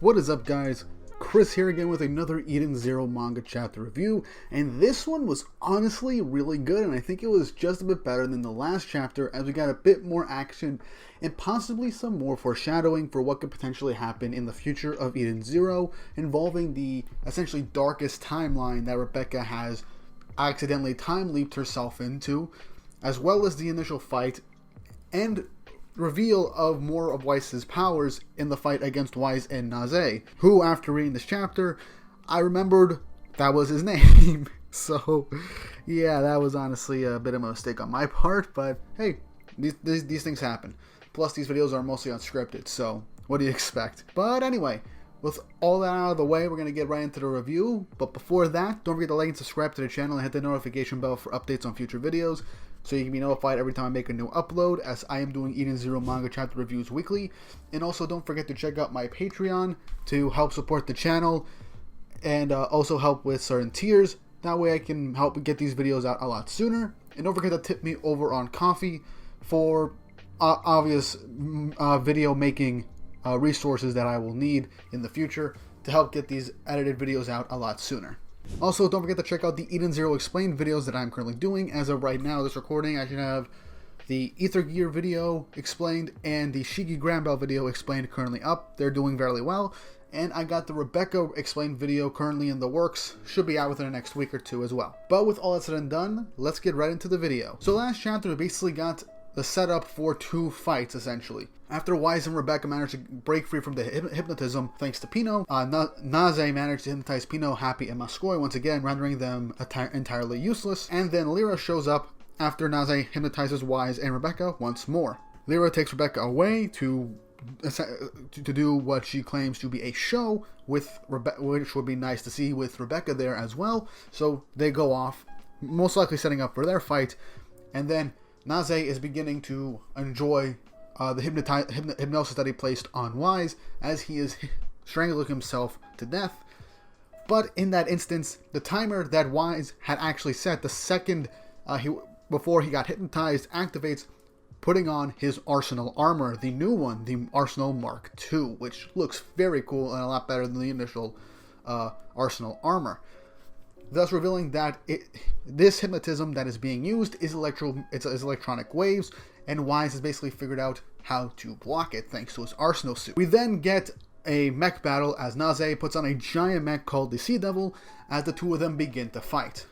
What is up, guys? Chris here again with another Eden Zero manga chapter review, and this one was honestly really good, and I think it was just a bit better than the last chapter as we got a bit more action and possibly some more foreshadowing for what could potentially happen in the future of Eden Zero, involving the essentially darkest timeline that Rebecca has accidentally time leaped herself into, as well as the initial fight and reveal of more of Weiss's powers in the fight against Weiss and Nasseh, who, after reading this chapter, I remembered that was his name. So, yeah, that was honestly a bit of a mistake on my part, but hey, these things happen. Plus, these videos are mostly unscripted, so what do you expect? But anyway, with all that out of the way, we're going to get right into the review. But before that, don't forget to like and subscribe to the channel and hit the notification bell for updates on future videos, so you can be notified every time I make a new upload, as I am doing Eden Zero manga chapter reviews weekly. And also don't forget to check out my Patreon to help support the channel and also help with certain tiers. That way I can help get these videos out a lot sooner. And don't forget to tip me over on Coffee for obvious video making resources that I will need in the future to help get these edited videos out a lot sooner. Also, don't forget to check out the Eden Zero Explained videos that I'm currently doing. As of right now, this recording, I should have the Ether Gear video explained and the Shiki Granbell video explained currently up. They're doing very well. And I got the Rebecca explained video currently in the works. Should be out within the next week or two as well. But with all that said and done, let's get right into the video. So last chapter, we basically got the setup for two fights, essentially. After Weiss and Rebecca managed to break free from the hypnotism thanks to Pino, Nasseh managed to hypnotize Pino, Happy, and Mascoy once again, rendering them entirely useless. And then Lyra shows up after Nasseh hypnotizes Weiss and Rebecca once more. Lyra takes Rebecca away to do what she claims to be a show, with which would be nice to see with Rebecca there as well. So they go off, most likely setting up for their fight, and then Nasseh is beginning to enjoy the hypnosis that he placed on Weiss, as he is strangling himself to death. But in that instance, the timer that Weiss had actually set, the second before he got hypnotized, activates, putting on his Arsenal armor, the new one, the Arsenal Mark II, which looks very cool and a lot better than the initial Arsenal armor, thus revealing that this hypnotism that is being used is electronic waves, and Weiss has basically figured out how to block it thanks to his Arsenal suit. We then get a mech battle as Nasseh puts on a giant mech called the Sea Devil as the two of them begin to fight.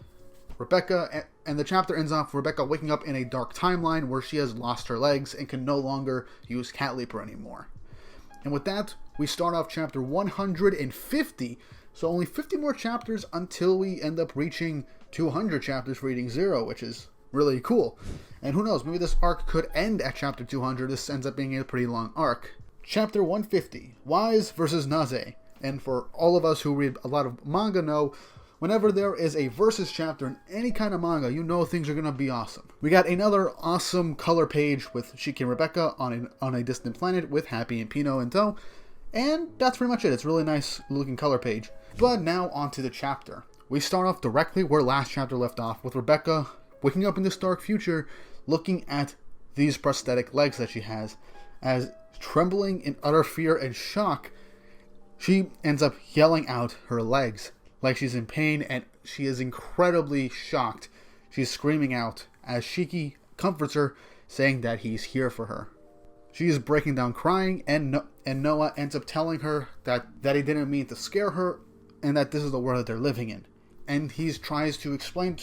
Rebecca, and the chapter ends off with Rebecca waking up in a dark timeline where she has lost her legs and can no longer use Cat Leaper anymore. And with that, we start off chapter 150. So only 50 more chapters until we end up reaching 200 chapters for Eden Zero, which is really cool. And who knows, maybe this arc could end at chapter 200. This ends up being a pretty long arc. Chapter 150, Weiss versus Nasseh. And for all of us who read a lot of manga know, whenever there is a versus chapter in any kind of manga, you know things are going to be awesome. We got another awesome color page with Shiki and Rebecca on a distant planet with Happy and Pino in tow. And that's pretty much it. It's a really nice looking color page. But now onto the chapter. We start off directly where last chapter left off, with Rebecca waking up in this dark future, looking at these prosthetic legs that she has, as trembling in utter fear and shock, she ends up yelling out her legs like she's in pain, and she is incredibly shocked. She's screaming out as Shiki comforts her, saying that he's here for her. She is breaking down crying, and Noah ends up telling her that he didn't mean to scare her, and that this is the world that they're living in. And he tries to explain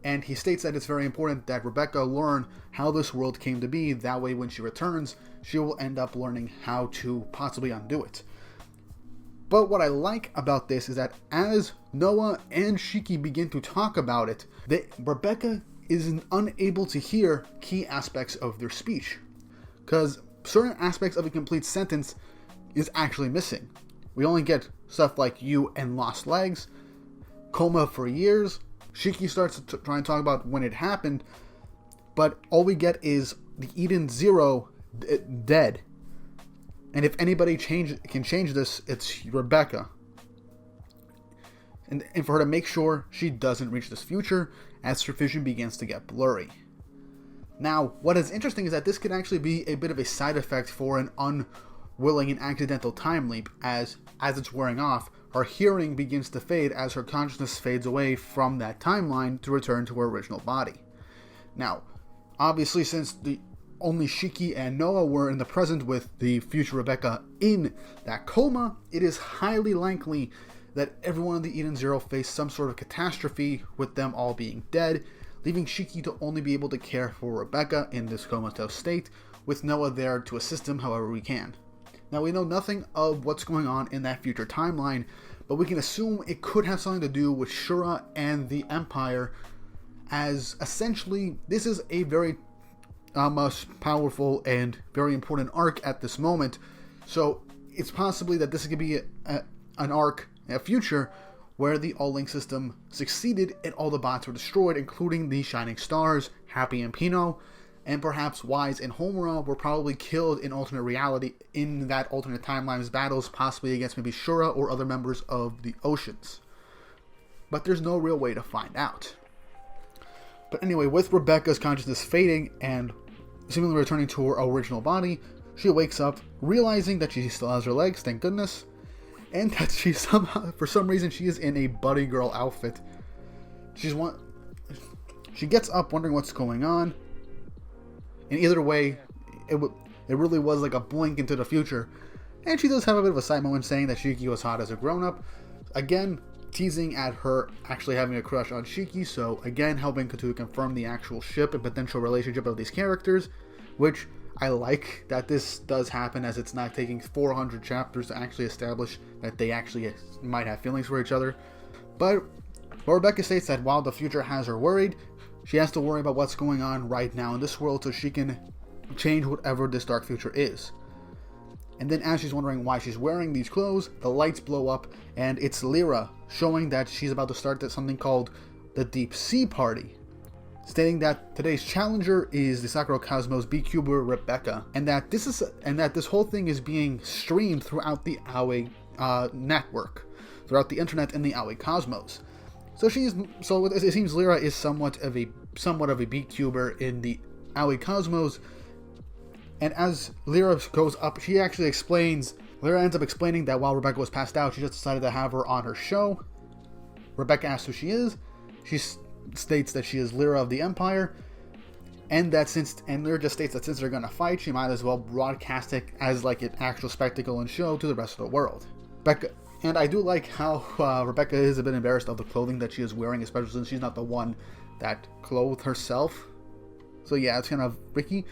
and he states that it's very important that Rebecca learn how this world came to be. That way, when she returns, she will end up learning how to possibly undo it. But what I like about this is that as Noah and Shiki begin to talk about it, Rebecca is unable to hear key aspects of their speech, because certain aspects of a complete sentence is actually missing. We only get stuff like "you" and "lost legs," "coma for years." Shiki starts to try and talk about when it happened, but all we get is the Eden Zero dead. And if anybody can change this, it's Rebecca. And for her to make sure she doesn't reach this future as her vision begins to get blurry. Now, what is interesting is that this could actually be a bit of a side effect for an willing an accidental time leap. As it's wearing off, her hearing begins to fade as her consciousness fades away from that timeline to return to her original body. Now, obviously, since only Shiki and Noah were in the present with the future Rebecca in that coma, it is highly likely that everyone in the Eden Zero faced some sort of catastrophe, with them all being dead, leaving Shiki to only be able to care for Rebecca in this comatose state, with Noah there to assist him however we can. Now, we know nothing of what's going on in that future timeline, but we can assume it could have something to do with Shura and the Empire, as essentially this is a very most powerful and very important arc at this moment. So it's possibly that this could be an arc, a future, where the All-Link system succeeded and all the bots were destroyed, including the Shining Stars, Happy and Pino, and perhaps Wise and Homura were probably killed in alternate reality in that alternate timeline's battles, possibly against maybe Shura or other members of the Oceans. But there's no real way to find out. But anyway, with Rebecca's consciousness fading and seemingly returning to her original body, she wakes up, realizing that she still has her legs, thank goodness, and that she somehow, for some reason, she is in a buddy girl outfit. She gets up wondering what's going on. And either way, it really was like a blink into the future. And she does have a bit of a side moment saying that Shiki was hot as a grown-up. Again, teasing at her actually having a crush on Shiki, so again helping to confirm the actual ship and potential relationship of these characters, which I like that this does happen, as it's not taking 400 chapters to actually establish that they actually might have feelings for each other. But Rebecca states that while the future has her worried, she has to worry about what's going on right now in this world so she can change whatever this dark future is. And then as she's wondering why she's wearing these clothes, the lights blow up and it's Lyra, showing that she's about to start something called the Deep Sea Party, stating that today's challenger is the Sakura Cosmos B-Cuber Rebecca, and that this whole thing is being streamed throughout the Aoi network, throughout the internet and the Aoi Cosmos. So it seems Lyra is somewhat of a B-Cuber in the Aoi Cosmos. And as Lyra goes up, Lyra ends up explaining that while Rebecca was passed out, she just decided to have her on her show. Rebecca asks who she is. She states that she is Lyra of the Empire, and Lyra just states that since they're gonna fight, she might as well broadcast it as like an actual spectacle and show to the rest of the world. And I do like how Rebecca is a bit embarrassed of the clothing that she is wearing, especially since she's not the one that clothed herself. So yeah, it's kind of tricky.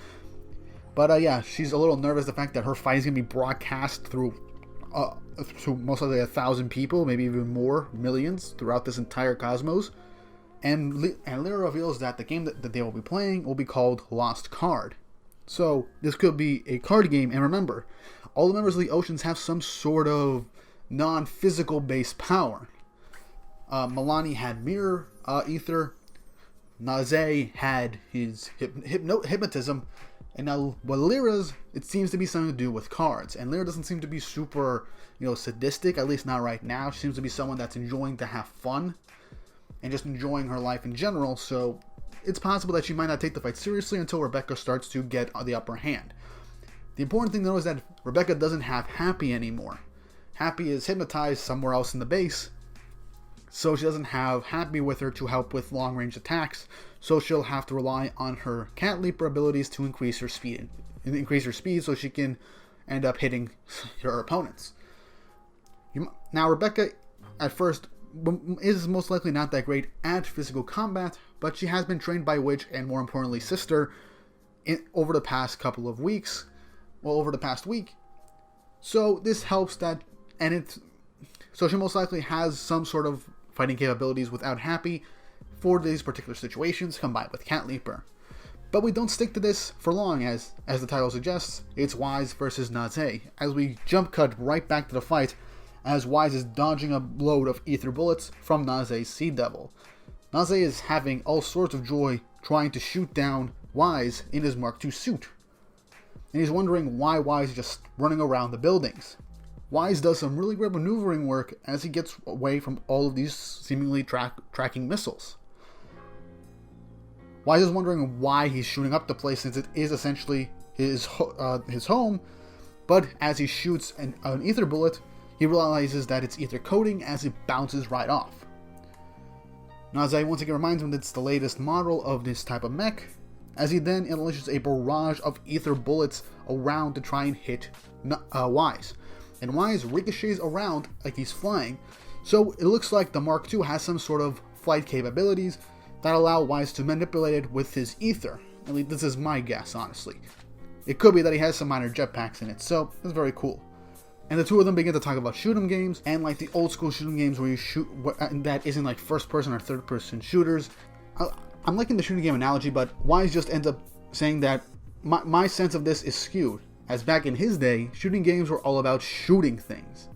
But yeah, she's a little nervous the fact that her fight is going to be broadcast through most likely 1,000 people, maybe even more, millions, throughout this entire cosmos. And Lyra reveals that the game that they will be playing will be called Lost Card. So this could be a card game, and remember, all the members of the Oceans have some sort of non-physical based power. Milani had mirror ether, Nasseh had his hypnotism, and now Lyra's, it seems to be something to do with cards. And Lyra doesn't seem to be super, sadistic, at least not right now. She seems to be someone that's enjoying to have fun and just enjoying her life in general, so it's possible that she might not take the fight seriously until Rebecca starts to get the upper hand. The important thing to know is that Rebecca doesn't have Happy anymore. Happy is hypnotized somewhere else in the base, so she doesn't have Happy with her to help with long-range attacks, so she'll have to rely on her Cat Leaper abilities to increase her speed so she can end up hitting her opponents. Now, Rebecca, at first, is most likely not that great at physical combat, but she has been trained by Witch and, more importantly, Sister over the past week. So this helps so she most likely has some sort of fighting capabilities without Happy for these particular situations, combined with Cat Leaper. But we don't stick to this for long, as the title suggests. It's Wise versus Nasseh, as we jump cut right back to the fight, as Wise is dodging a load of ether bullets from Nasseh's Sea Devil. Nasseh is having all sorts of joy trying to shoot down Wise in his Mark II suit, and he's wondering why Wise is just running around the buildings. Wise does some really great maneuvering work as he gets away from all of these seemingly tracking missiles. Wise is wondering why he's shooting up the place, since it is essentially his home, But as he shoots an ether bullet, he realizes that it's ether coating as it bounces right off. Nasseh once again reminds him that it's the latest model of this type of mech, as he then unleashes a barrage of ether bullets around to try and hit Wise. And Wise ricochets around like he's flying, so it looks like the Mark II has some sort of flight capabilities that allow Wise to manipulate it with his ether. At least this is my guess, honestly. It could be that he has some minor jetpacks in it, so it's very cool. And the two of them begin to talk about shoot 'em games, and like the old school shooting games where you shoot, that isn't like first person or third person shooters. I'm liking the shooting game analogy, but Wise just ends up saying that my sense of this is skewed, as back in his day, shooting games were all about shooting things.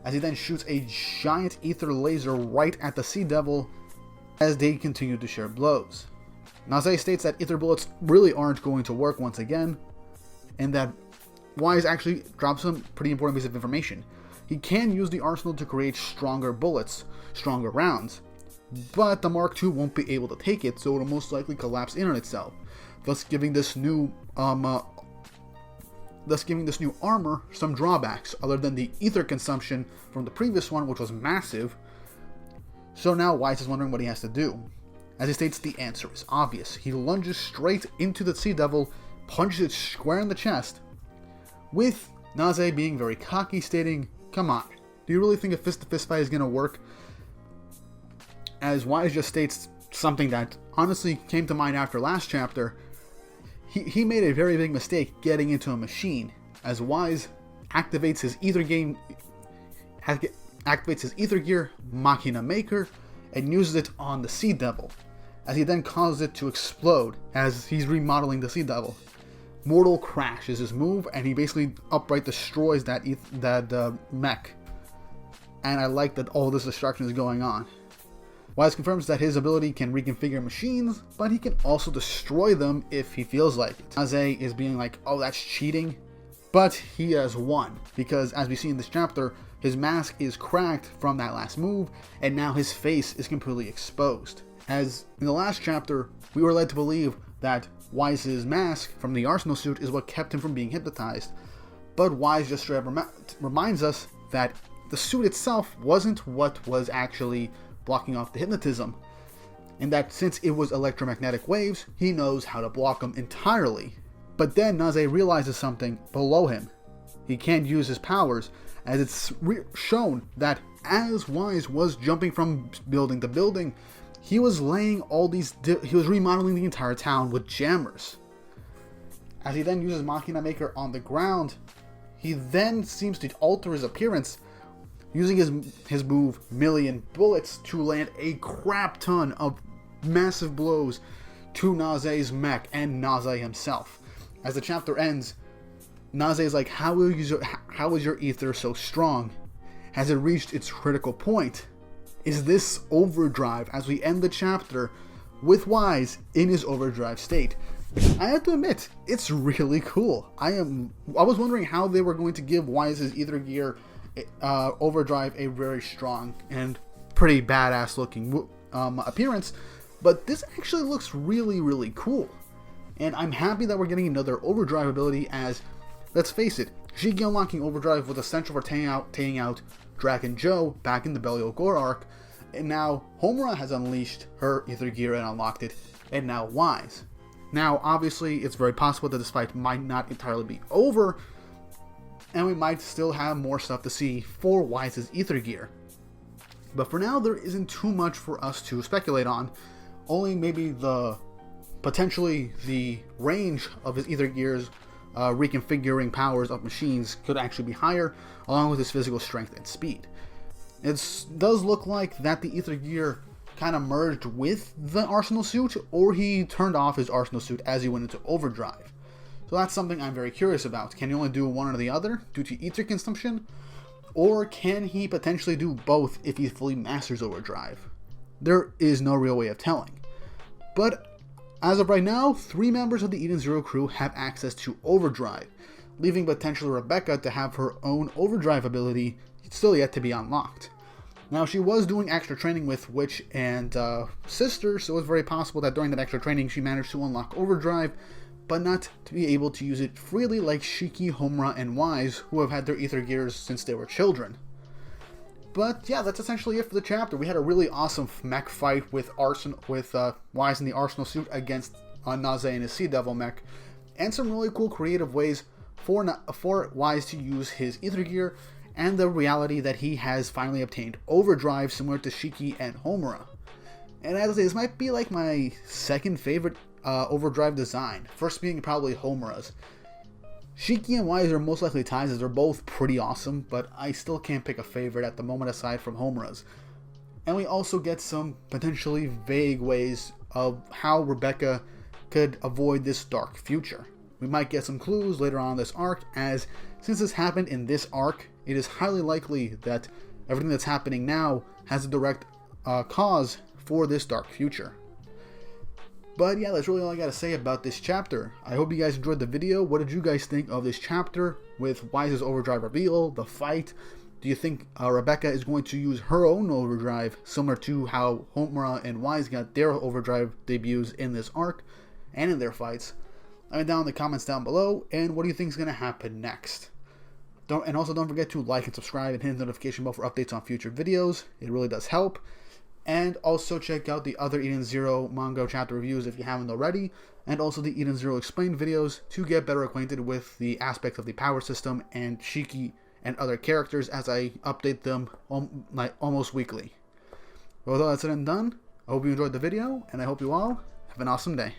As he then shoots a giant ether laser right at the Sea Devil as they continue to share blows. Nasseh states that ether bullets really aren't going to work once again, and that Wise actually drops some pretty important piece of information. He can use the arsenal to create stronger bullets, stronger rounds, but the Mark II won't be able to take it, so it'll most likely collapse in on itself, thus giving this new armor some drawbacks, other than the ether consumption from the previous one, which was massive. So now Wise is wondering what he has to do. As he states, the answer is obvious. He lunges straight into the Sea Devil, punches it square in the chest, with Nasseh being very cocky, stating, "Come on, do you really think a fist-to-fist fight is going to work?" As Wise just states something that honestly came to mind after last chapter, he made a very big mistake getting into a machine, as Wise activates his ether gear, Machina Maker, and uses it on the Sea Devil, as he then causes it to explode as he's remodeling the Sea Devil. Mortal Crash is his move, and he basically outright destroys that mech. And I like that all this destruction is going on. Wise confirms that his ability can reconfigure machines, but he can also destroy them if he feels like it. Nasseh is being like, "Oh, that's cheating," but he has won, because as we see in this chapter, his mask is cracked from that last move, and now his face is completely exposed. As in the last chapter, we were led to believe that Wise's mask from the arsenal suit is what kept him from being hypnotized, but Wise just straight up reminds us that the suit itself wasn't what was actually blocking off the hypnotism, and that since it was electromagnetic waves, he knows how to block them entirely. But then Nasseh realizes something below him. He can't use his powers, as it's shown that as Wise was jumping from building to building, he was laying he was remodeling the entire town with jammers. As he then uses Machina Maker on the ground, he then seems to alter his appearance, using his move Million Bullets to land a crap ton of massive blows to Nasseh's mech and Nasseh himself. As the chapter ends, Nasseh is like, how is your ether so strong? Has it reached its critical point? Is this overdrive? As we end the chapter with Wise in his overdrive state. I have to admit, it's really cool. I was wondering how they were going to give Wise's ether gear overdrive a very strong and pretty badass looking appearance, but this actually looks really, really cool. And I'm happy that we're getting another overdrive ability, as, let's face it, Shigi unlocking overdrive was essential for taking out Dragon Joe back in the Belial Gore arc, and now Homura has unleashed her ether gear and unlocked it, and now Wise. Now, obviously, it's very possible that this fight might not entirely be over, and we might still have more stuff to see for Wise's ether gear. But for now, there isn't too much for us to speculate on, only maybe potentially the range of his ether gear's reconfiguring powers of machines could actually be higher, along with his physical strength and speed. It does look like that the ether gear kind of merged with the arsenal suit, or he turned off his arsenal suit as he went into overdrive. So that's something I'm very curious about. Can he only do one or the other due to ether consumption? Or can he potentially do both if he fully masters overdrive? There is no real way of telling. But as of right now, 3 members of the Eden Zero crew have access to overdrive, leaving potentially Rebecca to have her own overdrive ability still yet to be unlocked. Now, she was doing extra training with Witch and Sister, so it's very possible that during that extra training she managed to unlock overdrive, but not to be able to use it freely like Shiki, Homura, and Wise, who have had their ether gears since they were children. But yeah, that's essentially it for the chapter. We had a really awesome mech fight with Wise in the Arsenal suit against Nasseh and his Sea Devil mech, and some really cool creative ways for Wise to use his ether gear, and the reality that he has finally obtained overdrive similar to Shiki and Homura. And as I say, this might be like my second favorite overdrive design, first being probably Homura's. Shiki and Wise are most likely ties as they're both pretty awesome, but I still can't pick a favorite at the moment aside from Homura's. And we also get some potentially vague ways of how Rebecca could avoid this dark future. We might get some clues later on in this arc, as since this happened in this arc, it is highly likely that everything that's happening now has a direct cause for this dark future. But yeah, that's really all I gotta say about this chapter. I hope you guys enjoyed the video. What did you guys think of this chapter with Wise's overdrive reveal, the fight? Do you think Rebecca is going to use her own overdrive, similar to how Homura and Wise got their overdrive debuts in this arc and in their fights? Let me know down in the comments down below, and what do you think is going to happen next? Also don't forget to like and subscribe and hit the notification bell for updates on future videos. It really does help. And also check out the other Eden Zero manga chapter reviews if you haven't already, and also the Eden Zero explained videos to get better acquainted with the aspects of the power system and Shiki and other characters as I update them almost weekly. Well, with all that said and done, I hope you enjoyed the video, and I hope you all have an awesome day.